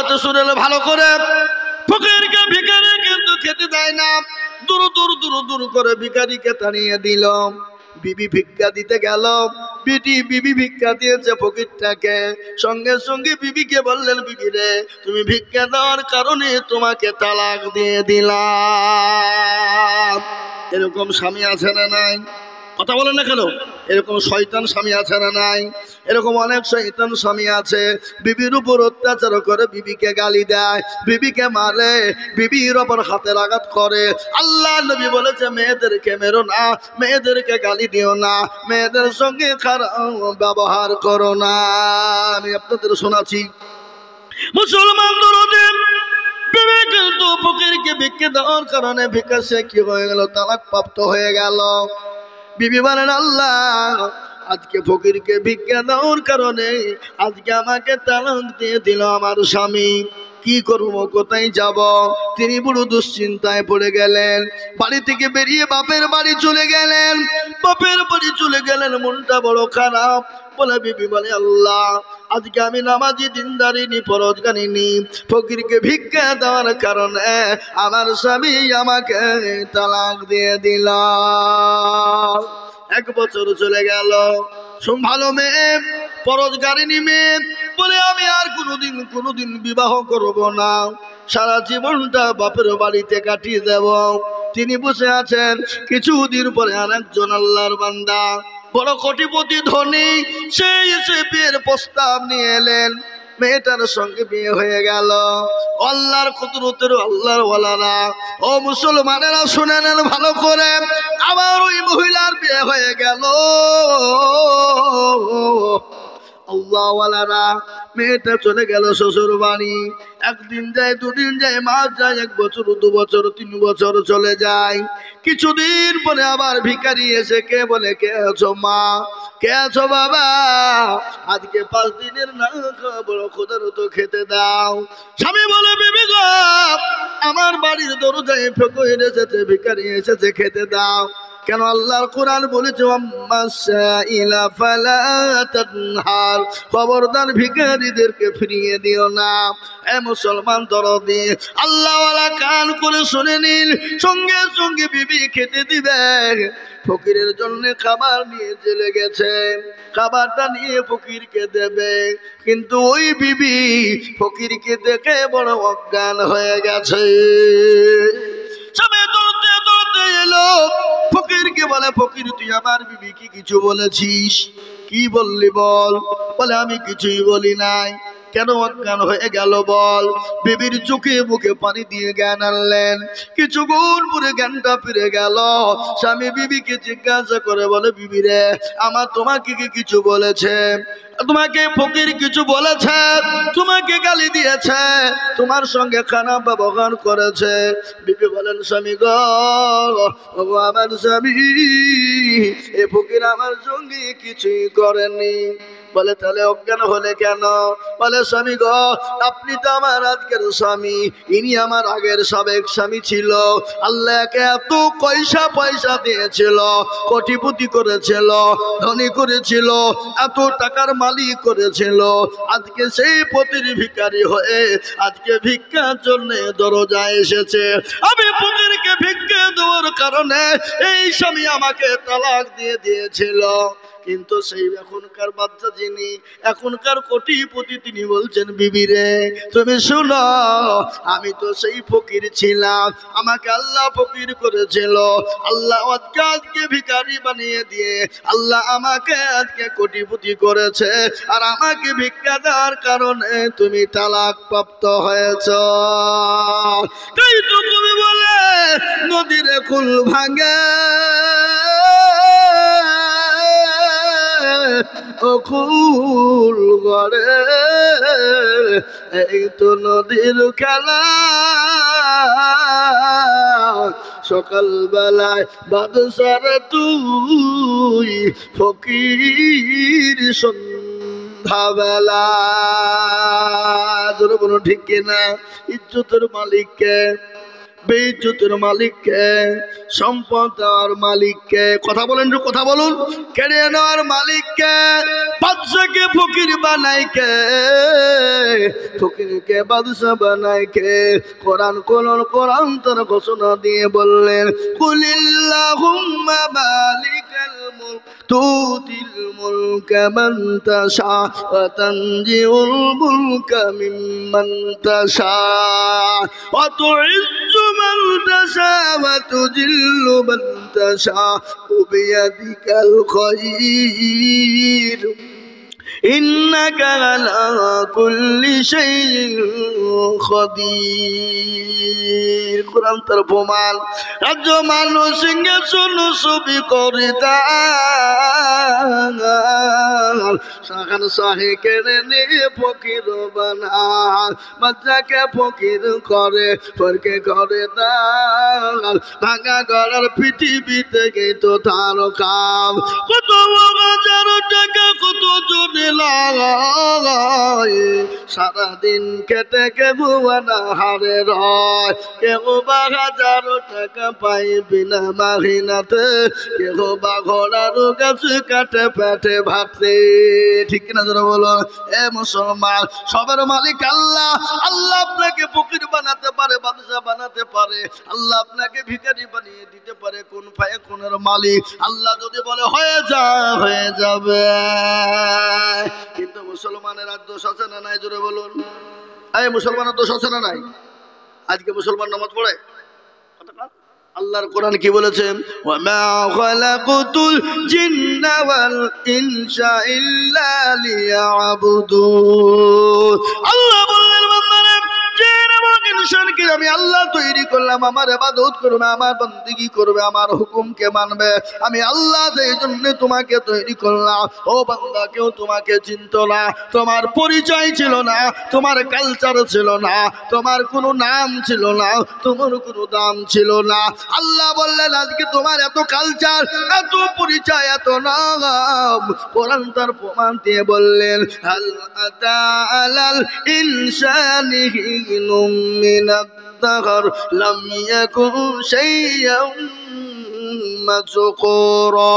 কথা শুনেন ভালো করে। ফকিরকে ভিখারি কিন্তু খেতে দেয় না, দূর দূর দূর দূর করে ভিখারিকে তাড়িয়ে দিল। বিবি ভিক্ষা দিতে গেল, বিবি ভিক্ষা দিয়েছে ফকিরটাকে। সঙ্গে সঙ্গে বিবিকে বললেন, বিবি রে, তুমি ভিক্ষা দেওয়ার কারণে তোমাকে তালাক দিয়ে দিলাম। এরকম স্বামী আছে না নাই? কথা বলেন না কেন? এরকম শয়তান স্বামী আছে না নাই? এরকম অনেক শয়তান স্বামী আছে, বিবির উপর অত্যাচার করে, বিবিকে গালি দেয়, বিবিকে মারে, বিবির উপর হাতের আঘাত করে। আল্লাহ নবী বলেছে, মেয়েদেরকে মেরো না, মেয়েদেরকে গালি দিও না, মেয়েদের সঙ্গে খারাপ ব্যবহার করো না। আমি আপনাদের শোনাচ্ছি, মুসলমান দরদে বিবি কিন্তু ফকিরকে ভিক্ষা দেওয়ার কারণে ভিক্ষা সে কি হয়ে গেল? তালাক প্রাপ্ত হয়ে গেল। বিবি বলেন, আল্লাহ, আজকে ফকিরকে ভিক্ষা দেওয়ার কারণে আজকে আমাকে তালাক দিয়ে দিল আমার স্বামী। কি করব, কোথায় যাব? তিনি বড় দুশ্চিন্তায় পড়ে গেলেন। বাড়ি থেকে বেরিয়ে বাপের বাড়ি চলে গেলেন। বাপের বাড়ি চলে গেলেন, মনটা বড় খারাপ। বলে বিবি বলে, আল্লাহ, আজকে আমি নামাজি দিনদারিনী পরজগানিনী ফকিরকে ভিক্ষা দেওয়ার কারণে আমার স্বামী আমাকে তালাক দিয়ে দিল। 1 বছর চলে গেল। ভালো মেয়ে, পরজগারিনী মেয়ে, বলে আমি আর কোনোদিন বিবাহ করব না, সারা জীবনটা বাপের বাড়িতে কাটিয়ে দেব। তিনি বসে আছেন। কিছুদিন পরে আরেকজন আল্লাহর বান্দা, বড় কোটিপতি ধনী, সেই এসে বিয়ের প্রস্তাব নিয়ে এলেন। মেয়েটার সঙ্গে বিয়ে হয়ে গেল। আল্লাহর কুদরতের আল্লাহর ওয়ালারা, ও মুসলমানেরা শুনে নেন ভালো করে, আবার ওই মহিলার বিয়ে হয়ে গেল। আল্লাহওয়ালারা, মেয়েটা চলে গেল শ্বশুর বাড়ি। 1 দিন যায়, 2 দিন যায়, মাস যায়, 1 বছর, 2 বছর, 3 বছর চলে যায়। কিছুদিন পরে আবার ভিখারি এসে কে বলে, কে আছো মা, কে আছো বাবা, আজকে 5 দিনের না বড় খোদার তো খেতে দাও। স্বামী বলে, বিবি গো, আমার বাড়ির দরজায় ফকির এসেছে, ভিখারি এসেছে, খেতে দাও। কেন? আল্লাহর কোরআন বলেছে, খবরদার ভিখারিদেরকে ফিরিয়ে দিও না। এ মুসলমান দরদি, আল্লাহওয়ালা কান করে শুনে নিন। সঙ্গে সঙ্গে বিবি খেতে দিবে। ফকিরের জন্য খাবার নিয়ে চলে গেছে, খাবারটা নিয়ে ফকিরকে দেবে। কিন্তু ওই বিবি ফকিরকে দেখে বড় অজ্ঞান হয়ে গেছে। এলো ফকিরকে বলে, ফকির, তুই আমার বিবিকে কিছু বলেছিস? কি বললি বল? বলে, আমি কিছুই বলি নাই। কেন অজ্ঞান হয়ে গেল বল? বিবির চোখে মুখে পানি দিয়ে জ্ঞান আনলেন। কিছুক্ষণ পরে জ্ঞানটা ফিরে গেল। স্বামী বিবিকে জিজ্ঞাসা করে বলে, বিবি রে, আমার তোমাকে কি কিছু বলেছে? তোমাকে ফকির কিছু বলেছে? তোমাকে গালি দিয়েছে? তোমার সঙ্গে খারাপ ব্যবহার করেছে? বিবি বলেন, স্বামী গো, আমার স্বামী, এ ফকির আমার সঙ্গে কিছুই করেনি। বলে, তাহলে অজ্ঞান হলে কেন? বলে, স্বামী গো, আপনি তো আমার আজকের স্বামী, ইনি আমার আগের সাবেক স্বামী ছিল। আল্লাহকে এত পয়সা দিয়েছিল, কোটিপতি করেছিল, ধনী করেছিল, এত টাকার মালিক করেছিল। আজকে সেই পতির ভিখারি হয়ে আজকে ভিক্ষার জন্য দরজায় এসেছে। আমি ফকিরকে ভিক্ষা দেওয়ার কারণে এই স্বামী আমাকে তালাক দিয়ে দিয়েছিল। কিন্তু সেই এখনকার বাচ্চা যিনি, এখনকার কোটিপতি, তিনি বলছেন, বিবি রে, তুমি শুনো, আমি তো সেই ফকির ছিলাম, আমাকে আল্লাহ ফকির করেছিল। আল্লাহ আজকে ভিখারি বানিয়ে দিয়ে আল্লাহ আমাকে আজকে কোটিপতি করেছে। আর আমাকে ভিক্ষা দেওয়ার কারণে তুমি তালাক প্রাপ্ত হয়েছ। তাই তো তুমি বলে, নদীর কুল ভাঙে অকুল গড়ে, এই তো নদীর খেলা। সকাল বেলায় বাদশার তুই, ফকির সন্ধ্যা বেলা। তোর বলো ঠিক কিনা? ইজ্জতের মালিককে, বেইজ্জতের মালিক কে? সম্পদ দেওয়ার মালিক কে? কথা বলেন, কথা বলুন। কেড়ে নেওয়ার মালিক কে? বাদশাকে ফকির বানায় কে? ফকিরকে বাদশা বানায় কে? কোরআন তার ঘোষণা দিয়ে বললেন, কুলিল্লাহুম্মা মালিকাল মুলক তুতিল মুলকা মান তাশা ওয়া তানজিউল মুলকা মিম্মান তাশা ওয়া তুইজ্জু মান তাশা ওয়া তুযিল্লু মান তাশা বিয়াদিকাল খায়র ইন্নাকা আলা কুল্লি শাইইন কাদির। কোরআন তার প্রমাণ। রাজ্য মানুষ সিংহাসন ছবি করে দান, শাখান শাহে কেড়ে নিয়ে ফকির বানায়, বাচ্চাকে ফকির করে ফরকে করে দান। ভাঙা গলার পৃথিবী থেকে তো তার কাম, কত হাজার টাকা কত জনে সারাদিন কেটে কেউ না হারে রয়, কেউ বা 1000 টাকা পাই বিনা মাহিনাতে, কেউ বা ঘোড়ার গাছে কাটে পেটে ভাতে। ঠিক কিনা যারা বলো? এ মুসলমান, সবের মালিক আল্লাহ। আল্লাহ আপনাকে ফকির বানাতে পারে, বাদশা বানাতে পারে, আল্লাহ আপনাকে ভিখারি বানিয়ে দিতে পারে। কোন ফায়ে কোনের মালিক আল্লাহ যদি বলে হয়ে যায়, হয়ে যাবে। কিন্তু মুসলমানের আর দোষ আছে না নাই? জোরে বলুন। এই মুসলমানের দোষ আছে না নাই? আজকে মুসলমান নামাজ পড়ে? আল্লাহর কোরআন কি বলেছেন? ওয়া মা খালাকুতুল জিন্না ওয়াল ইনসা ইল্লা লিয়াবুদুন। আল্লাহ বললেন বান্দারে, জিন এবং ইনসানকে আমি আল্লাহ তৈরি করলাম, আমার ইবাদত করবে, আমার বندگی করবে, আমার হুকুমকে মানবে। আমি আল্লাহ এই জন্য তোমাকে তৈরি করলাম। ও বান্দা, কেউ তোমাকে চিনত না, তোমার পরিচয় ছিল না, তোমার কালচার ছিল না, তোমার কোনো নাম ছিল না, তোমার কোনো দাম ছিল না। আল্লাহ বললেন আজকে তোমার এত কালচার, এত পরিচয়, এত নাম। কোরআন তার প্রমাণ দিয়ে বললেন, হাল আতা আলাল ইনসানি হিনুম মিনাদ দাহর লাম ইয়াকুন শাইয়্যান মাযকুরা।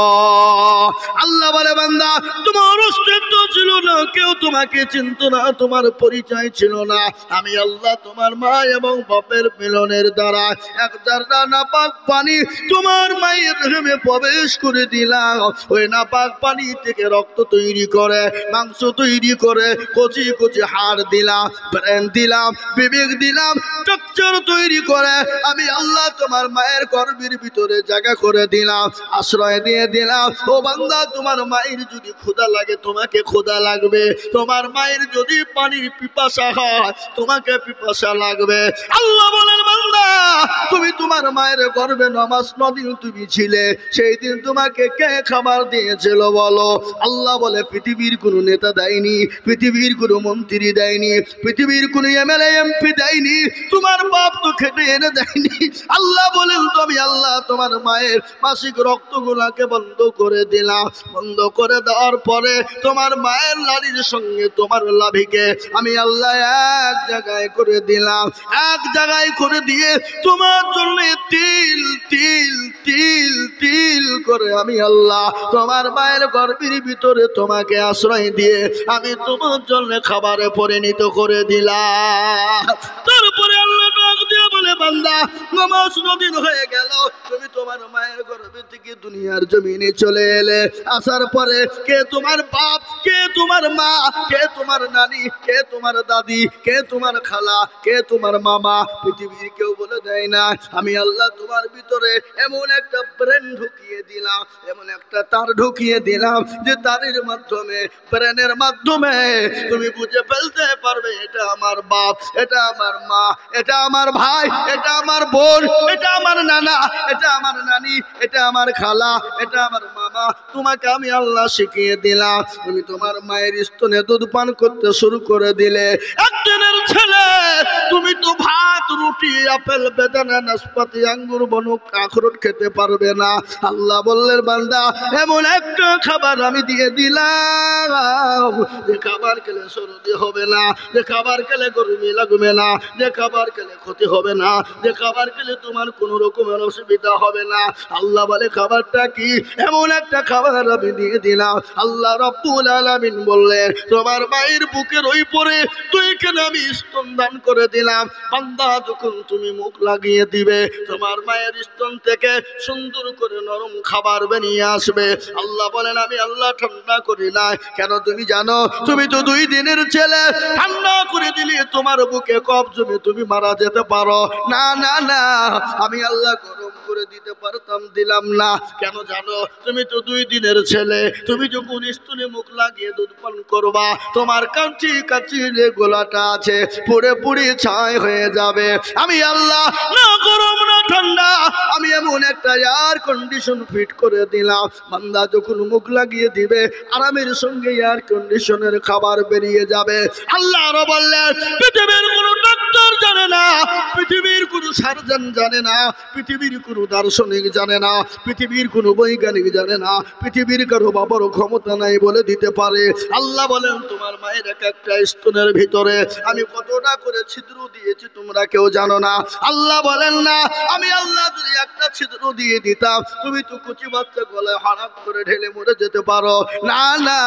আল্লাহ বলে বান্দা, তোমার অস্তিত্ব ছিল না, কেউ তোমাকে চিনত না, তোমার পরিচয় ছিল না। আমি আল্লাহ তোমার মা এবং বাপের মিলনের দ্বারা এক জাররা নাপাক পানি তোমার মায়ের দেহে প্রবেশ করে দিলাম। ওই নাপাক পানি থেকে রক্ত তৈরি করে, মাংস তৈরি করে, কচি কচি হাড় দিলাম, ব্রেন দিলাম, বিবেক দিলাম, স্ট্রাকচার তৈরি করে আমি আল্লাহ তোমার মায়ের গর্ভের ভিতরে জায়গা করে দিলাম, আশ্রয় দিয়ে দিলাম। ও বান্দা, তোমার মায়ের যদি ক্ষুধা লাগে তোমাকে ক্ষুধা লাগবে, তোমার মায়ের যদি পানির পিপাসা হয় তোমাকে পিপাসা লাগবে। আল্লাহ বলেন বান্দা, তুমি তোমার মায়ের গর্ভে 9 মাস 9 দিন তুমি ছিলে, সেই দিন তোমাকে কে খাবার দিয়েছিল বলো? আল্লাহ বলে পৃথিবীর কোনো নেতা দেয়নি, পৃথিবীর কোনো মন্ত্রী দেয়নি, পৃথিবীর কোনো এমএলএ এমপি দেয়নি, তোমার বাপ তো খেটে এনে দেয়নি। আল্লাহ বলেন তো আমি আল্লাহ তোমার মায়ের মাসিক রক্তগুলাকে বন্ধ করে দিলাম। বন্ধ করে দেওয়ার পরে তোমার মায়ের লাড়ির সঙ্গে তোমার লাভিকে আমি আল্লাহ এক জায়গায় করে দিলাম। এক জায়গায় করে দিয়ে তোমার জন্য তিল তিল তিল তিল করে আমি আল্লাহ তোমার মায়ের গর্ভের ভিতরে তোমাকে আশ্রয় দিয়ে আমি তোমার জন্য খাবারে পরিণত করে দিলাম। তারপরে আল্লাহ ডাক দিয়ে বলে, বান্দা 9 মাস 9 দিন হয়ে গেল, তুমি তোমার মায়ের গর্ভে থেকে দুনিয়ার জমিনে চলে এলে। আসার পরে কে তোমার বাপ, কে তোমার মা, কে তোমার নানি, কে তোমার দাদি, কে তোমার খালা, কে তোমার মামা, পৃথিবীর কেউ বলে দেয় না। আমি আল্লাহ তোমার ভিতরে এমন একটা ব্রেন ঢুকিয়ে দিলাম, এমন একটা তার ঢুকিয়ে দিলাম যে তারের মাধ্যমে, ব্রেনের মাধ্যমে তুমি বুঝে ফেলতে পারবে এটা আমার বাপ, এটা আমার মা, এটা আমার ভাই, এটা আমার বোন, এটা আমার নানা, এটা আমার নানি, এটা আমার খালা, এটা আমার মামা। তোমাকে আমি আল্লাহ শিখিয়ে দিলাম। তুমি তোমার মায়ের স্তনে দুধ পান করতে শুরু করে দিলে। একদিনের ছেলে তুমি তো ভাত রুটি আপেল বেদানা নাশপাতি আঙ্গুর বনু আখরোট খেতে পারবে না। আল্লাহ বললেন বান্দা এমন একটা খাবার আমি দিয়ে দিলাম যে খাবার খেলে সর্দি হবে না, যে খাবার খেলে গরমি লাগবে না, যে খাবার খেলে ক্ষতি হবে না, যে খাবার খেলে তোমার কোনো রকমের অসুবিধা হবে না। আল্লাহ বলে খাবারটা কি? এমন একটা খাবার আমি দিয়ে দিলাম। আল্লাহ রাব্বুল আলামিন বললেন তোমার মায়ের বুকের ওই পরে তুই কেন আমি স্তন দান করে দিলাম। বান্দা যখন তুমি মুখ লাগিয়ে দিবে তোমার মায়ের স্তন থেকে সুন্দর করে নরম খাবার বেরিয়ে আসবে। আল্লাহ বলেন আমি আল্লাহ ঠান্ডা করি না। কেন তুমি জানো তুমি তো 2 দিনের ছেলে, ঠান্ডা করে দিলে তোমার বুকে কফ জমে তুমি মারা যেতে পারো। না না না, আমি আল্লাহ গরম করে দিতে পারতাম, দিলাম না। কেন জানো তুমি তো 2 দিনের ছেলে, তুমি যখন স্তনে মুখ লাগিয়ে দুধ পান করবা তোমার কাঁচি কাঁচি যে গোলাটা আছে পুড়ে পুড়ে ছাই হয়ে যাবে। আমি আল্লাহ না গরম না ঠান্ডা, আমি এমন একটা এয়ার কন্ডিশন ফিট করে দিলাম। বান্দা যখন মুখ লাগিয়ে দিবে আরামের সঙ্গে এয়ার কন্ডিশনের খাবার বেরিয়ে যাবে। আল্লাহ আরো বললেন পৃথিবীর কোনো ডাক্তার জানে না, পৃথিবীর কোনো সার্জন জানে না, পৃথিবীর কোনো দার্শনিক জানে না, পৃথিবীর কোনো বৈজ্ঞানিক জানে না, পৃথিবীর কারো বাবার ক্ষমতা নাই বলে দিতে পারে। আল্লাহ বলেন তোমার মায়ের এক একটা স্তনের ভিতরে আমি কতটা করে ছিদ্র দিয়েছি তোমরা কেউ জানো না। আল্লাহ বলেন না আমি আল্লাহ যদি একটা ছিদ্র দিয়ে দিতাম তুমি তো কুচি বাচ্চা গলায় হারাপ করে ঢেলে মরে যেতে পারো। না না,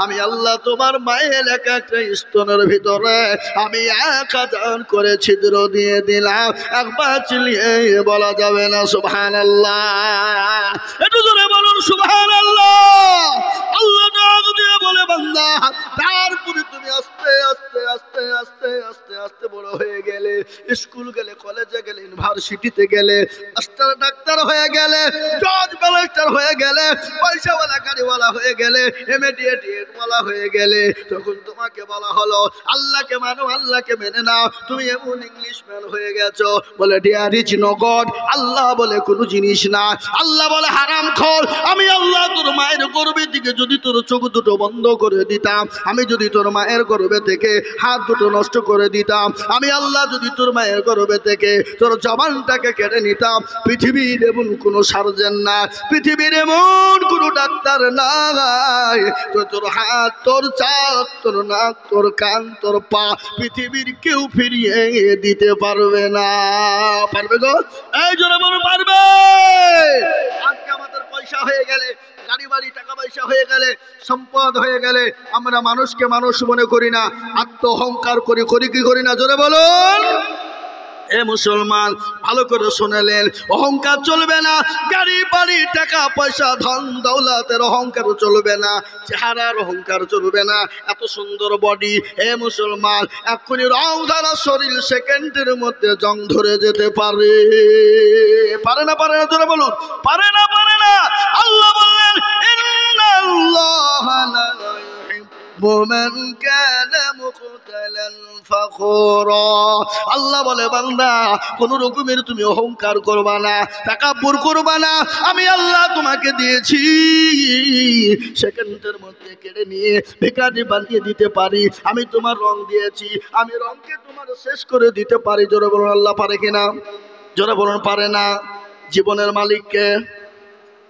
আমি আল্লাহ তোমার মায়ের এক একটা স্তনের ভিতরে আমি 1000 করে ছিদ্র দিয়ে দিলাম। একবার চিলিয়ে বলা যাবে না সুবহানাল্লাহ? একটু জোরে বলুন সুবহানাল্লাহ। আল্লাহ ডাক দিয়ে বলে বান্দা তারপরে তুমি আস্তে আস্তে আস্তে আস্তে আস্তে আস্তে বড় হয়ে গেলে, স্কুল গেলে, কলেজে গেলে, ইউনিভার্সিটিতে গেলে, মাস্টার ডাক্তার হয়ে গেলে, জজ ব্যারিস্টার হয়ে গেলে, পয়সাওয়ালা গাড়িওয়ালা হয়ে গেলে, এমএডিএট ওয়ালা হয়ে গেলে, তখন তোমাকে বলা হলো আল্লাহকে মানো, আল্লাহকে মেনে নাও। তুমি এমন ইংলিশম্যান হয়ে গেছো বলে দেয়ার ইজ নো গড, আল্লাহ বলে কোনো জিনিস না। আল্লাহ বলে হারামখোর, আমি আল্লাহ তোর মায়ের গর্ভে থেকে যদি তোর চোখ দুটো বন্ধ করে দিতাম, আমি যদি তোর মায়ের গর্ভে থেকে হাত দুটো নষ্ট করে দিতাম, আমি আল্লাহ যদি তোর মায়ের গর্ভে থেকে তোর জবানটাকে কেড়ে নিতাম, পৃথিবীর এমন কোনো সার্জন না, পৃথিবীর এমন কোনো ডাক্তার নাই, তো তোর হাত, তোর চাক, তোর নাক, তোর কান, তোর পা পৃথিবীর কেউ ফিরিয়ে দিতে পারবে না। পারবে গো? এই জোরে বলো পারবে। আজকে আমাদের পয়সা হয়ে গেলে, গাড়ি বাড়ি টাকা পয়সা হয়ে গেলে, সম্পদ হয়ে গেলে আমরা মানুষকে মানুষ মনে করি না, আত্ম অহংকার করি। করি কি করি না? জোরে বলুন। এ মুসলমান ভালো করে শুনেলেন, অহংকার চলবে না। গাড়ি বাড়ি টাকা পয়সা ধন দৌলতের অহংকার চলবে না, চেহারার অহংকার চলবে না। এত সুন্দর বডি, এ মুসলমান এক্ষুনি রং ধরা শরীর সেকেন্ডের মধ্যে জং ধরে যেতে পারে। পারে না? পারে না? জোরে বলুন। পারে না? পারে না? আল্লাহ বললেন ইন্নাল্লাহা লা ইউহিব্বু মান কানা মুখতালান ফাখুরা। আল্লাহ বলে বান্দা কোন রকমের তুমি অহংকার করবা না, তাকাব্বুর করবা না। আমি আল্লাহ তোমাকে দিয়েছি, সেকেন্ডের মধ্যে কেড়ে নিয়ে ভিখারি বানিয়ে দিতে পারি। আমি তোমার রং দিয়েছি, আমি রংকে তোমার শেষ করে দিতে পারি। জোরে বলুন আল্লাহ পারে কিনা? জোরে বলুন পারে না? জীবনের মালিককে?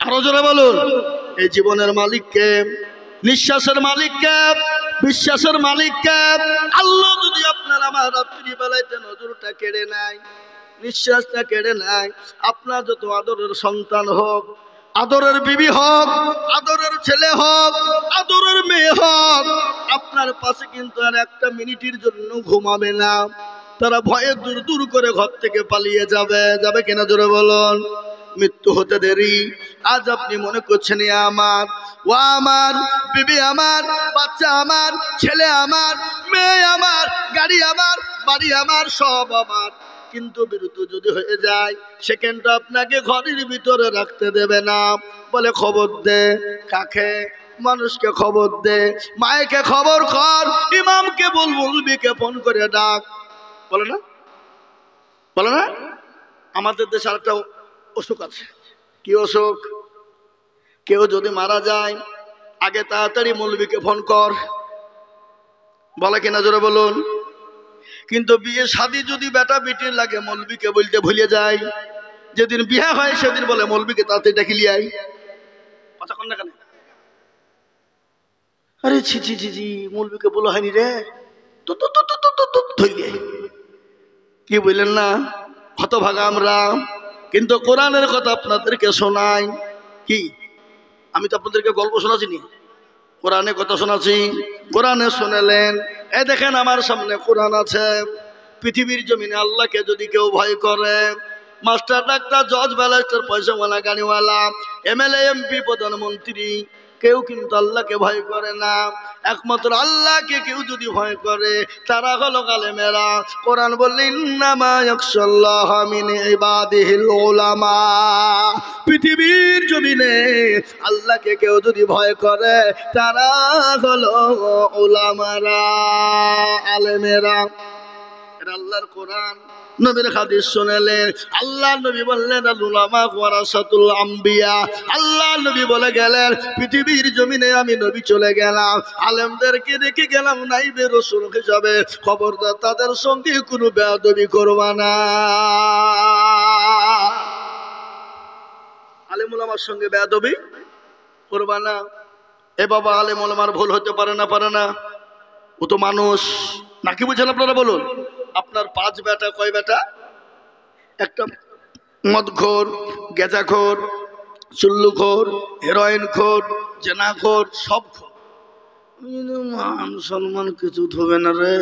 আরো জোরে বলুন। এই জীবনের মালিককে, নিঃশ্বাসের মালিককে, বিশ্বাসের মালিককে। আল্লাহ যদি আপনার আমার রাত্রি বেলাতে নজরটা কেড়ে নেয়, নিঃশ্বাসটা কেড়ে নেয়, আপনার যত আদরের সন্তান হোক, আদরের বিবি হোক, আদরের ছেলে হোক, আদরের মেয়ে হোক, আপনার পাশে কিন্তু আর একটা মিনিটের জন্য ঘুমাবে না। তারা ভয়ে দূর দূর করে ঘর থেকে পালিয়ে যাবে। যাবে কিনা? জোরে বলুন। মৃত্যু হতে দেরি। আজ আপনি মনে করছেন এ আমার, ও আমার, বিবি আমার, বাচ্চা আমার, ছেলে আমার, মেয়ে আমার, গাড়ি আমার, বাড়ি আমার, সব আমার। কিন্তু মৃত্যু যদি হয়ে যায় সেকেন্ডটা আপনাকে ঘরের ভিতরে রাখতে দেবে না। বলে খবর দে। কাকে? মানুষকে খবর দে, মায়েকে খবর কর, ইমামকে বল, মুলবিকে ফোন করে ডাক। বলে না? বলে না? আমাদের দেশে আরেকটা অসুখ আছে। কি অসুখ? কেউ যদি মারা যায় আগে তাড়াতাড়ি মৌলবীকে ফোন কর। বলে কিনা? জোরে বলুন। কিন্তু বিয়ে শাদী যদি বেটা বেটির লাগে মৌলবীকে বলতে ভুলে যায়। যেদিন বিয়ে হয় সেদিন বলে মৌলবীকে তাতে ডেকে লিয়াই। কথা কন না কেন? আরে ছি ছি ছি ছি, মৌলবীকে বলা হয়নি রে, তো তো তো তো তো তো ধইলে কি বললেন না, হতভাগা আমরা। কিন্তু কোরআনের কথা আপনাদেরকে শোনাই। কি আমি তো আপনাদেরকে গল্প শোনাচ্ছি নি, কোরআনে কথা শোনাচ্ছি। কোরআনে শুনেলেন, এ দেখেন আমার সামনে কোরআন আছে। পৃথিবীর জমিনে আল্লাহকে যদি কেউ ভয় করে, মাস্টার ডাক্তার জজ ব্যারিস্টার পয়সাওয়ালা গাড়িওয়ালা এমএলএ এমপি প্রধানমন্ত্রী কেউ কিন্তু আল্লাহকে ভয় করে না। একমাত্র আল্লাহকে কেউ যদি ভয় করে তারা হলো আলেমেরা। কোরআন বললেন ইন্নামা ইয়াখশাল্লাহা মিন ইবাদিহিল উলামা। পৃথিবীর জমিনে আল্লাহকে কেউ যদি ভয় করে তারা হলো উলামারা, আলেমেরা। এটা আল্লাহর কোরআন, নবীর হাদিস শুনেলেন। আল্লাহ নবী বললেন উলামা ওয়ারাসাতুল আম্বিয়া। আল্লাহ নবী বলে গেলেন পৃথিবীর জমিনে আমি নবী চলে গেলাম, আলেমদেরকে রেখে গেলাম নাইবে রাসূল হিসাবে। খবরদার তাদের সঙ্গে কোনো বেয়াদবি করবা না। আলেম উলামার সঙ্গে বেয়াদবি করবা না। এ বাবা, আলেম উলামার ভুল হতে পারে না, পারে না, ও তো মানুষ। নাকি বুঝেন আপনারা বলুন? আপনার 5 বেটা, কয় বেটা? একটা মদখোর, গেজাখোর, চুল্লুখোর, হেরোইনখোর, জেনাখোর, সব খোর। মান সম্মান কিছু ধোবে না রে।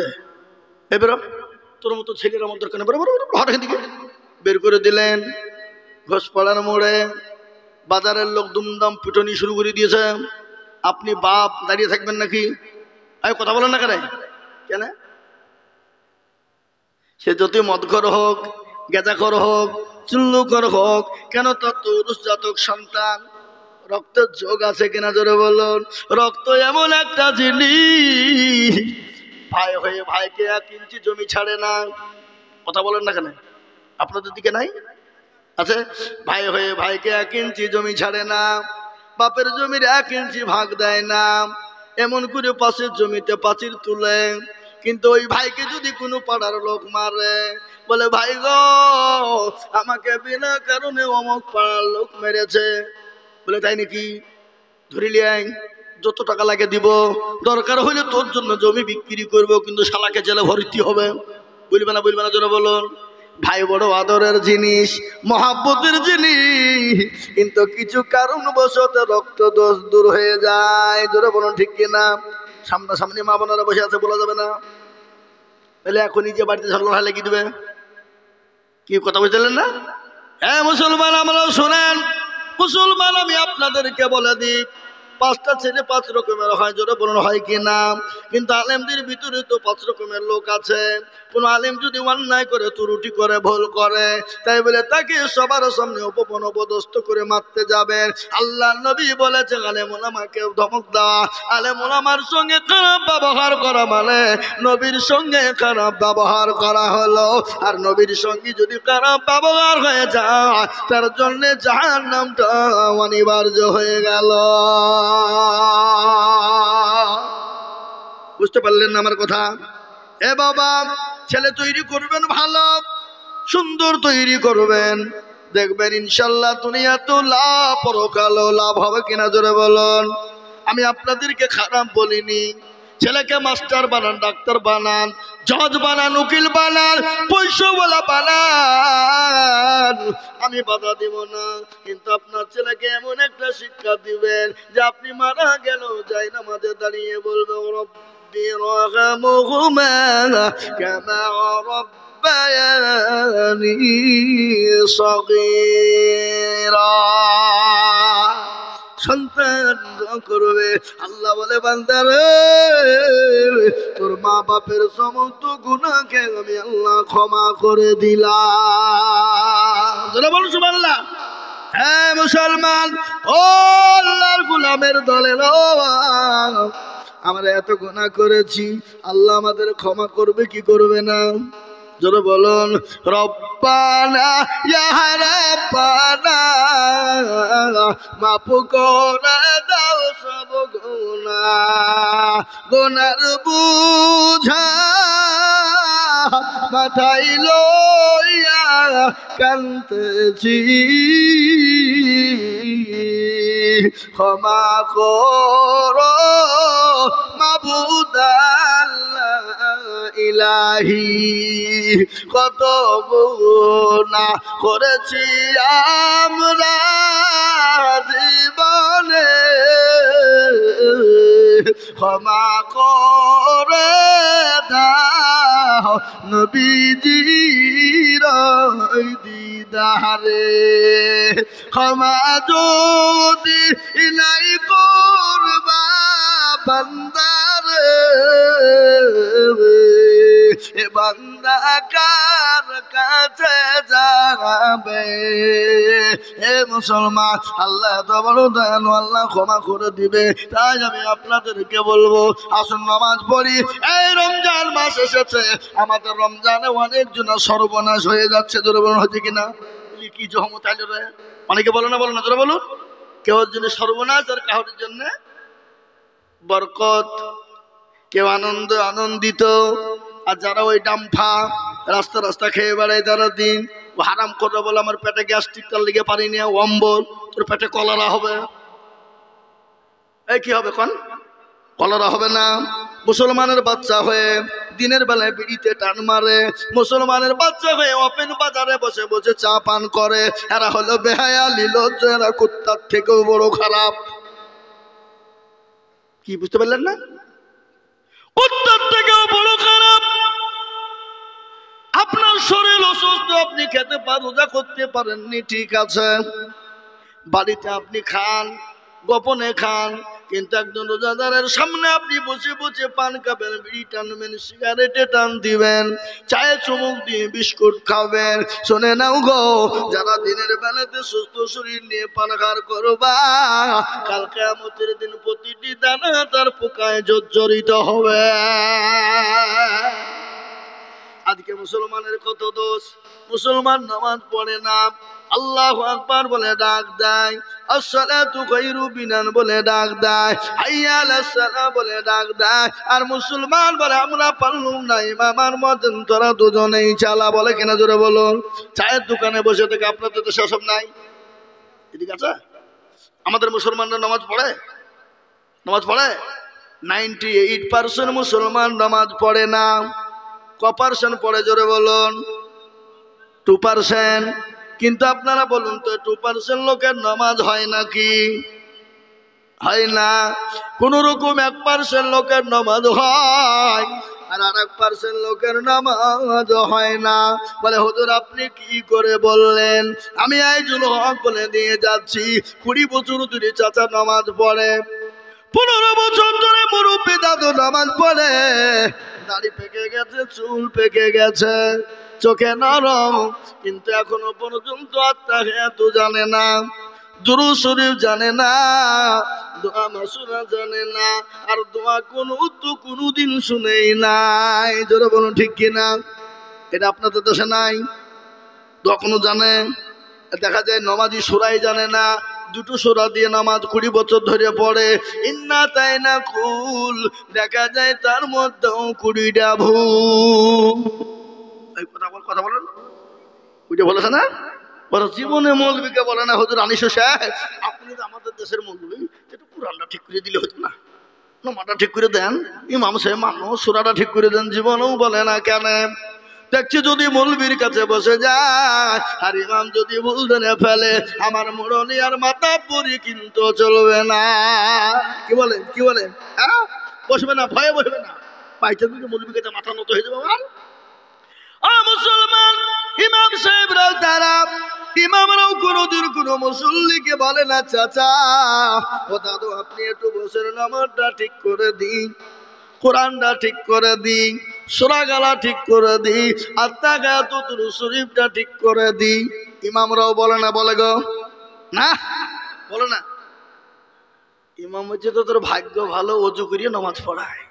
এবার তোর মতো ছেলের আমার দরকার নেই, হঠাৎ দিকে বের করে দিলেন। ঘোষপাড়ার মোড়ে বাজারের লোক দুমদাম পিটনি শুরু করে দিয়েছে। আপনি বাপ দাঁড়িয়ে থাকবেন নাকি? কথা বলেন না কেন? কেন? সে যতই মদখোর হোক, গেজাখোর হোক, চুল্লুখোর হোক কেন, তার তো জাতক সন্তান, রক্তের যোগ আছে কিনা জোরে বলুন। রক্ত এমন একটা জিনিস, ভাই হয়ে ভাইকে 1 ইঞ্চি জমি ছাড়ে না। কথা বলেন না কেন? আপনাদের দিকে নাই? আছে? ভাই হয়ে ভাইকে 1 ইঞ্চি জমি ছাড়ে না, বাপের জমির 1 ইঞ্চি ভাগ দেয় না। এমন করে পাশের জমিতে পাঁচির তুলে, কিন্তু ওই ভাইকে যদি কোনো পাড়ার লোক মারে, বলে ভাই গো আমাকে বিনা কারণে অমুক পাড়ার লোক মেরেছে, বলে তাই নাকি, ধরিলি আই, যত টাকা লাগে দিব, দরকার হইলে তোর জন্য জমি বিক্রি করবো, কিন্তু শালাকে জেলে ভর্তি হবে। বলবে না, বলবে না জোরে বলুন? ভাই বড় আদরের জিনিস, মহাব্বতের জিনিস, কিন্তু কিছু কারণবশত রক্ত দোষ দূর হয়ে যায়। জোরে বলুন ঠিক কিনা? সামনাসামনি মা বোনেরা বসে আছে, বলা যাবে না। তাহলে এখনই যে বাড়িতে ঝগড়া লেগে দিবে। কি কথা বুঝলেন না? হ্যাঁ মুসলমান, আমরা শোনেন মুসলমান, আমি আপনাদেরকে বলে দিই, 5টা ছেলে 5 রকমের হয়। জোরে বলুন হয় কি না? কিন্তু আলেমদের ভিতরে তো 5 রকমের লোক আছে। কোন আলেম যদি অন্যায় করে, ত্রুটি করে, ভুল করে, তাই বলে তাকে সবার সামনে অপমান অপদস্থ করে মারতে যাবেন। আল্লাহ নবী বলেছেন আলেম ওলামাকে ধমক দেওয়া, আলেম ওলামার সঙ্গে খারাপ ব্যবহার করা মানে নবীর সঙ্গে খারাপ ব্যবহার করা হলো। আর নবীর সঙ্গে যদি খারাপ ব্যবহার হয়ে যায়, তার জন্য জাহান্নামটা অনিবার্য হয়ে গেল। বুঝতে পারলেন না আমার কথা? এ বাবা, ছেলে তৈরি করবেন ভালো, সুন্দর তৈরি করবেন, দেখবেন ইনশাল্লাহ দুনিয়াতে লাভ, পরকালও লাভ হবে কিনা জোরে বলুন? আমি আপনাদেরকে খারাপ বলিনি। ছেলেকে মাস্টার বানান, ডাক্তার বানান, জজ বানান, উকিল বানান, পয়সাওয়ালা বানান, আমি বাধা দিব না। কিন্তু আপনার ছেলেকে এমন একটা শিক্ষা দিবেন যে আপনি মারা গেল যাই নামাজে দাঁড়িয়ে বলবে রব্বি রহমহুমা কামা রব্বায়ানি সগীরা। সন্তান করবে, আল্লাহ বলে বান্দারে তোর মা বাপের সমস্ত গুনাহকে আমি আল্লাহ ক্ষমা করে দিলাম। বলুন সুবহানাল্লাহ। হ্যাঁ মুসলমান, ও আল্লাহর গোলামের দলের, আমরা এত গুনাহ করেছি, আল্লাহ আমাদের ক্ষমা করবে কি করবে না? জোরে বলুন রব্বানা ইয়া রাব্বানা মাফ করে দাও সব গুনাহ, গুনার বুঝা মাথায় লইয়া কান্তেছি ক্ষমা করো মাবুদ আল্লাহ ইলাহি কত গুনাহ করেছি আমরা জীবনে ক্ষমা করে দাও নবীজির দিদারে ক্ষমা যদি নাই করবা বান্দারে এ বান্দা কার কাছে যাবে এ মুসলমান আল্লাহ তো বড় দয়ালু আল্লাহ ক্ষমা করে দিবে তাই আমি আপনাদেরকে বলবো আসুন নামাজ পড়ি এই রমজান মাস এসেছে আমাদের রমজানে অনেকজন সর্বনাশ হয়ে যাচ্ছে জোরে বলুন হচ্ছে কিনা কি জহমত আইলো রে অনেকে বলো না জোরে বলুন কেউ জন্য সর্বনাশ আর কাউর জন্য বরকত কেউ আনন্দিত আর যারা ওই ডাম্ফা রাস্তা খেয়ে বেড়ায় তারা দিন ও হারাম করে বলে আমার পেটে গ্যাস্ট্রিক তার লিগে পারি না অম্বল তোর পেটে কলেরা হবে এই কি হবে কোন কলেরা হবে না মুসলমানের বাচ্চা হয়ে দিনের বেলায় বিড়িতে টান মারে মুসলমানের বাচ্চা হয়ে ওপেন বাজারে বসে বসে চা পান করে এরা হলো বেহায়া লিলজ্জ এরা কুত্তার থেকেও বড় খারাপ কি বুঝতে পারলেন না কুত্তার থেকেও বড় খারাপ আপনার শরীর অসুস্থ আপনি খেতে পারেন রোজা করতে পারেননি ঠিক আছে বাড়িতে আপনি খান গোপনে খান কিন্তু একজন রোজাদারের সামনে আপনি বসে বসে পান খাবেন বিড়ি টানবেন সিগারেটে টান দিবেন চায়ে চুমুক দিয়ে বিস্কুট খাবেন শুনে নাও গো যারা দিনের বেলাতে সুস্থ শরীর নিয়ে পানাহার করবা কাল কিয়ামতের দিন প্রতিটি দানা তার পোকায় জর্জরিত হবে আজকে মুসলমানের কত দোষ মুসলমান নামাজ পড়ে না আল্লাহু আকবার বলে ডাক দেয় আসসালাতু গায়রু বিনান বলে ডাক দেয় হাইয়া আলাস সালাহ বলে ডাক দেয় আর মুসলমান বলে আমরা পারলুম না ইমামের মতন তোরা দুজনেই চালা বলে কিনা জোরে বলুন চায়ের দোকানে বসে থেকে আপনাদের তো সেসব নাই ঠিক আছে আমাদের মুসলমানরা নামাজ পড়ে 98% মুসলমান নামাজ পড়ে না কপারসেন্ট পড়ে জোরে বলুন 2% কিন্তু আপনারা বলুন তো 2% লোকের নামাজ হয় নাকি হয় না কোন রকম 1% লোকের নামাজ হয় আর 1% লোকের নামাজ হয় না বলে হুজুর আপনি কি করে বললেন আমি আইজুল হক বলে দিয়ে যাচ্ছি 20 বছর ধরে চাচা নামাজ পড়ে 15 বছর ধরে মুরব্বি দাদু নামাজ পড়ে দাড়ি পেকে গেছে চুল পেকে গেছে চোখে নরম কিন্তু এখনো পর্যন্ত আত্মাহিয়াতু জানে না দুরূদ শরীফ জানে না দোয়া মাসুরা জানে না আর দোয়া কোনোদিন শুনেই নাই জোরে বলুন ঠিক কিনা এটা আপনাদের দেশে নাই দোয়া কোনো জানে দেখা যায় নমাজি সূরাই জানে না দুটো সূরা দিয়ে নামাজ 20 বছর ধরে পড়ে ইন্না তাইনা কুল দেখা যায় তার মধ্যেও 20টা ভুল এই কথা বলেন ওইটা বলেছে না বড় জীবনে মৌলবীকে বলে না হুজুর আনিস সাহেব আপনি তো আমাদের দেশের মৌলবী একটু কুরআনটা ঠিক করে দিলে হতো না নামাজটা ঠিক করে দেন ইমাম সাহেব মানুষ সূরাটা ঠিক করে দেন জীবনেও বলে না কেন দেখছি যদি মৌলবীর কাছে বসে যায় আর ইমাম যদি ভুল ধরে ফেলে আমার মুরনি আর মাথা পরি কিন্তু চলবে না কি বলেন হ্যাঁ বসবে না ভয়ে বসবে না পাইতে যদি মৌলবীর কাছে মাথা নত হয়ে যাবে আমার মুসলমান ইমাম সাহেবরাও তারা ইমামরাও কোনোদিন কোনো মুসল্লিকে বলে না চাচা ও দাদু আপনি একটু বসে নামাজটা ঠিক করে দিন কোরআনটা ঠিক করে দিই সূরা গালা ঠিক করে দিই আত্মাগাতুত শরীফটা ঠিক করে দিই ইমামরাও বলে না বলে গো না বলে না ইমাম হচ্ছে তো তোর ভাগ্য ভালো ওযু করিয়ে নামাজ পড়ায়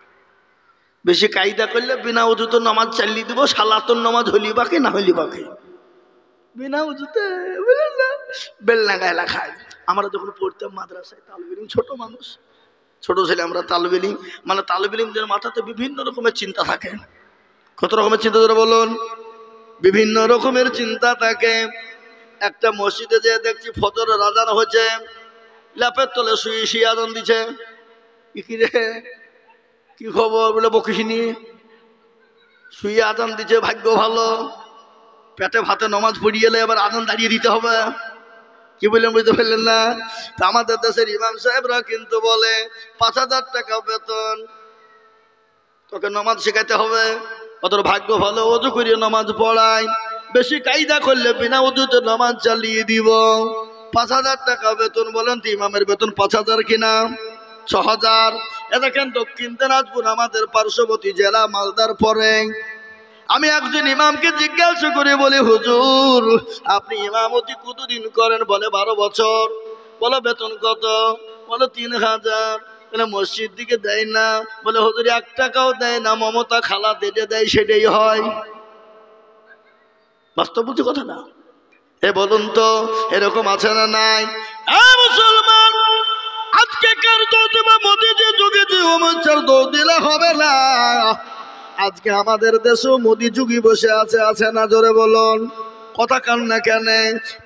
বেশি কায়দা করলে বিনা ওযুতে নামাজ চালিয়ে দিব সালাতুন নামাজ হলি বাকি না হলি বাকি বিনা ওযুতে বলেন না বেলনা গায়লা খায় আমরা যখন পড়তাম মাদ্রাসায় তালিব ইলম ছোট মানুষ ছোট ছেলে আমরা তালিব ইলম মানে তালিব ইলমদের মাথাতে বিভিন্ন রকমের চিন্তা থাকে কত রকমের চিন্তা ধরে বলুন, বিভিন্ন রকমের চিন্তা থাকে। একটা মসজিদে যে দেখছি ফজরের আজান হয়েছে, ল্যাপের তলে শুয়ে শুয়ে আজান দিছে। কি রে, কি খবর বলে বকিসনি, শুয়ে আজান দিছে, ভাগ্য ভালো। পেটে ভাতে নমাজ পড়িয়ে এলে এবার আজান দাঁড়িয়ে দিতে হবে। কি বললেন, বুঝতে পারলেন না? তা আমাদের দেশের ইমাম সাহেবরা কিন্তু বলে 5,000 টাকা বেতন, তোকে নমাজ শেখাতে হবে। ওদের ভাগ্য ভালো, অজু করিয়ে নমাজ পড়ায়। বেশি কায়দা করলে বিনা অজুতে নমাজ চালিয়ে দিব। 5,000 টাকা বেতন। বলেন তো ইমামের বেতন 5,000 কিনা 6,000? এ দেখেন দক্ষিণ দিনাজপুর আমাদের পার্শ্ববর্তী জেলা মালদার পরে। আমি একজন ইমামকে জিজ্ঞাসা করে বলি, হুজুর আপনি ইমামতি কতদিন করেন? বলে 12 বছর। বলে বেতন কত? বলে 3,000। বলে মসজিদ দিকে দেয় না? বলে হুজুর 1 টাকাও দেয় না, মমতা খালা যেটা দেয় সেটাই হয়। বাস্তব বলছি কথা না? এ বলুন তো এরকম আছে না নাই? মুসলমান, আজকে কার দোষ দেবে? মোদিজির যুগে যে অমরচার দোষ দিলে হবে না। আজকে আমাদের দেশও মোদি যুগী বসে আছে, আছে না? জোরে বলুন, কথা কান না কেন?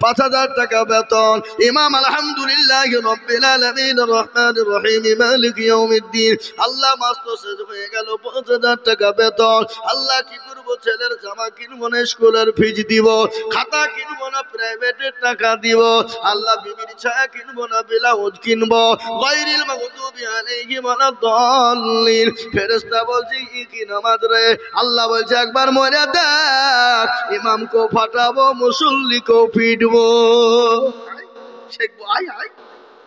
5,000 টাকা বেতন। ইমাম আলহামদুলিল্লাহ রাব্বিল আলামিন রহমানির রহিম মালিক ইয়াউমিদ্দিন। আল্লাহ মাস্ত শেষ হয়ে গেল, 5,000 টাকা বেতন। আল্লাহ কি করব? ছেলের জামা কিনবো না, স্কুলের ফিজ দিব, খাতা কিনবো না, প্রাইভেটের টাকা দিব। আল্লাহ বিবির ছায়া কিনবো না, ব্লাউজ কিনবো। গায়রিল মাগদুবি আলাইহিম ওয়ালাদ-দাল্লিন। ফেরেশতা বলছে কি নামাজ রে? আল্লাহ বলছে একবার মরে দেখ, ইমামকে ফাটাবো, মুসল্লিকেও পিটবো।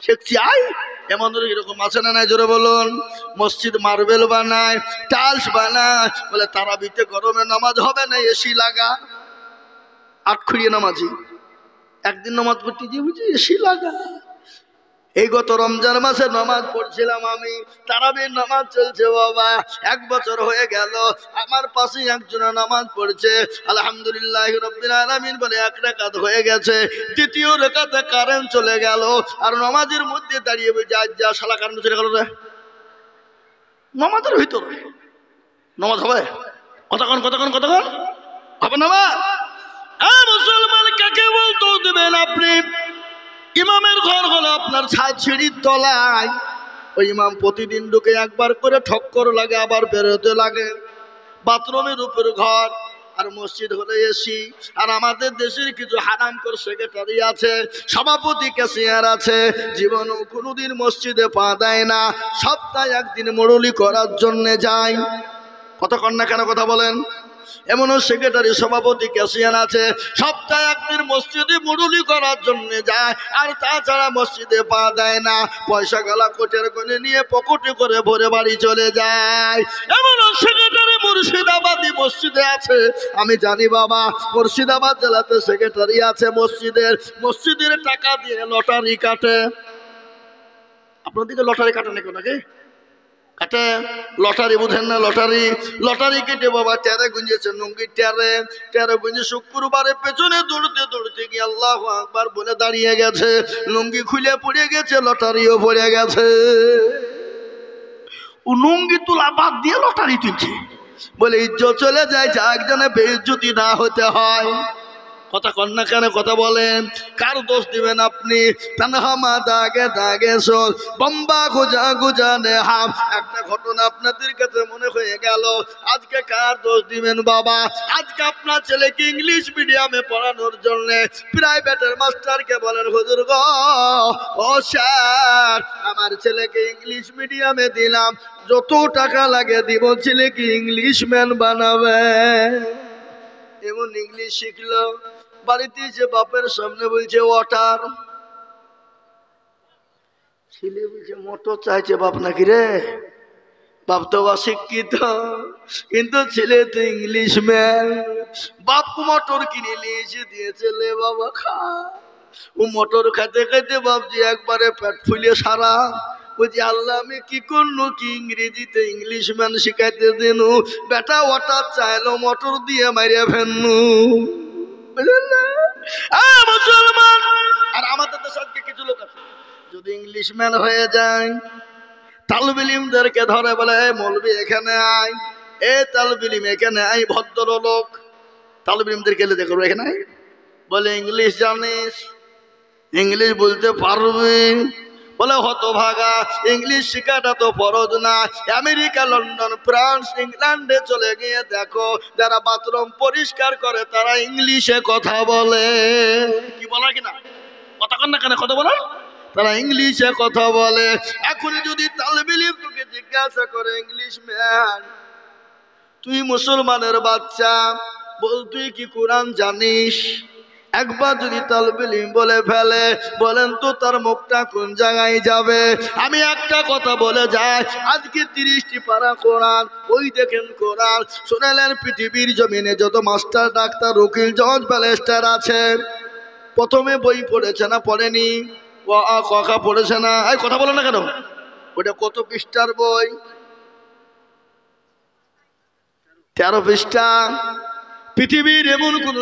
শেখছি আই। এমন এরকম আছে না নাই? জোরে বলুন। মসজিদ মার্বেল বানায়, টাইলস বানায়, বলে তারাবিতে গরমে নামাজ হবে না, এসি লাগা। আটখুরিয়ে নামাজি একদিন নামাজ পড়তে গিয়ে বুঝি এসি লাগা। এই গত রমজান মাসে নামাজ পড়ছিলাম আমি, তারাবির নামাজ চলছে বাবা। 1 বছর হয়ে গেল, আমার পাশে একজন নামাজ পড়ছে। আলহামদুলিল্লাহ রাব্বিল আলামিন বলে 1 রাকাত হয়ে গেছে। দ্বিতীয় রাকাতে কারেন্ট চলে গেল, আর নামাজের মধ্যে দাঁড়িয়ে বলছে আজ যা শালা কারেন্ট চলে গেল রে। নামাজের ভিতরে নামাজ হবে? কতক্ষণ হবে না? মুসলমান কাকে বলতো দেবেন আপনি? ইমামের ঘর হলো আপনার সিঁড়ির তলায়। ওই ইমাম প্রতিদিন ঢুকে একবার করে ঠক্কর লাগে, আবার বেরোতে লাগে। বাথরুমের উপর ঘর, আর মসজিদ হলো এসি। আর আমাদের দেশের কিছু হারামখোর সেক্রেটারি আছে, সভাপতি ক্যাশিয়ার আছে, জীবনও কোনোদিন মসজিদে পা দেয় না। সপ্তাহে একদিন মুরুলি করার জন্যে যায়। কতক্ষণ না কেন কথা বলেন? এমনও সেক্রেটারি সভাপতি ক্যাশিয়ার আছে, সপ্তাহে একদিন মসজিদে মুরুলি করার জন্য যায়, আর তাছাড়া মসজিদে পা দেয় না। পয়সা গলা কোটের কোণে নিয়ে পকেটে করে ভরে বাড়ি চলে যায়। এমনও সেক্রেটারি মুর্শিদাবাদী মসজিদে আছে। আমি জানি বাবা, মুর্শিদাবাদ জেলাতে সেক্রেটারি আছে মসজিদের টাকা দিয়ে লটারি কাটে। আপনার দিকে লটারি কাটে নাকি? নাকি কাটে? লটারি বুঝেন না? লটারি কেটে বাবা টেরে গুঞ্জেছে, লুঙ্গি টেরে গুঞ্জে শুক্রবারে পেছনে দৌড়তে গিয়ে আল্লাহু আকবার বলে দাঁড়িয়ে গেছে, লুঙ্গি খুলে পড়ে গেছে, লটারিও পড়ে গেছে। ও লুঙ্গি তোলা বাদ দিয়ে লটারি তুলছে, বলে ইজ্জত চলে যায়, যা একজনে বেইজ্জতি না হতে হয়। কথা কন না কেন? কথা বলেন, কার দোষ দিবেন আপনি? তানহামা দাগে দাগে সোল বম্বা গুজা নে হাম। একটা ঘটনা আপনাদের কাছে মনে হয়ে গেল, আজকে কার দোষ দিবেন বাবা? আজকে আপনার ছেলেকে ইংলিশ মিডিয়ামে পড়ানোর জন্য প্রাইভেটের মাস্টারকে বলেন, হুজুর গো, ও স্যার, আমার ছেলেকে ইংলিশ মিডিয়ামে দিলাম, যত টাকা লাগে দিব, ছেলেকে ইংলিশ ম্যান বানাবে। এমন ইংলিশ শিখলো, বাড়িতে যে বাপের সামনে বলছে ওয়াটার, ছেলে বলছে মোটর চাইছে। বাপ নাকি রে? বাপ তো অশিক্ষিত, কিন্তু ছেলে তো ইংলিশ ম্যান। বাপ মোটর কিনে নিয়ে এসে দিয়েছে, লে বাবা খা। ও মোটর খাইতে খাইতে বাপজি একবারে পেট ফুলে সারা। বলছি আল্লাহ, আমি কি করলো? কি ইংরেজিতে ইংলিশ ম্যান শিখাইতে দেন, বেটা ওয়াটার চাইলো, মোটর দিয়ে মারিয়া ফেলনু। মুসলমান, আর আমাদের দেশে আজকে কিছু লোক আছে, যদি ইংলিশ ম্যান হয়ে যায়, তালবে ইলমদেরকে ধরে বলে, মৌলবি এখানে আয়, এ তালবিলিম এখানে আই ভদ্রলোক তালবিলিমদের গেলে দেখো এখানে বলে ইংলিশ জানিস ইংলিশ বলতে পারবি বলে হতভাগা ইংলিশ শেখাটা তো ফরজ না আমেরিকা লন্ডন ফ্রান্স ইংল্যান্ডে চলে গিয়ে দেখো যারা বাথরুম পরিষ্কার করে তারা ইংলিশে কথা বলে কি বলা কিনা কথা কন না কেন কথা বলো তারা ইংলিশে কথা বলে এখন যদি তালবিলিম তোকে জিজ্ঞাসা করে ইংলিশ ম্যান তুই মুসলমানের বাচ্চা বল তুই কি কোরআন জানিস একবার যদি তালবিলিম বলে ফেলে বলেন তো তার মুখটা কোন জায়গায় যাবে আমি একটা কথা বলে যাই আজকে 30টি পারা কোরআন ওই দেখেন কোরআন শুনেলেন পৃথিবীর জমিনে যত মাস্টার ডাক্তার উকিল জজ ব্যারিস্টার আছে প্রথমে বই পড়েছে না পড়েনি ক পড়েছে না এই কথা বলো না কেন ওটা কত পৃষ্ঠার বই 13 পৃষ্ঠা পৃথিবীর এমন কোন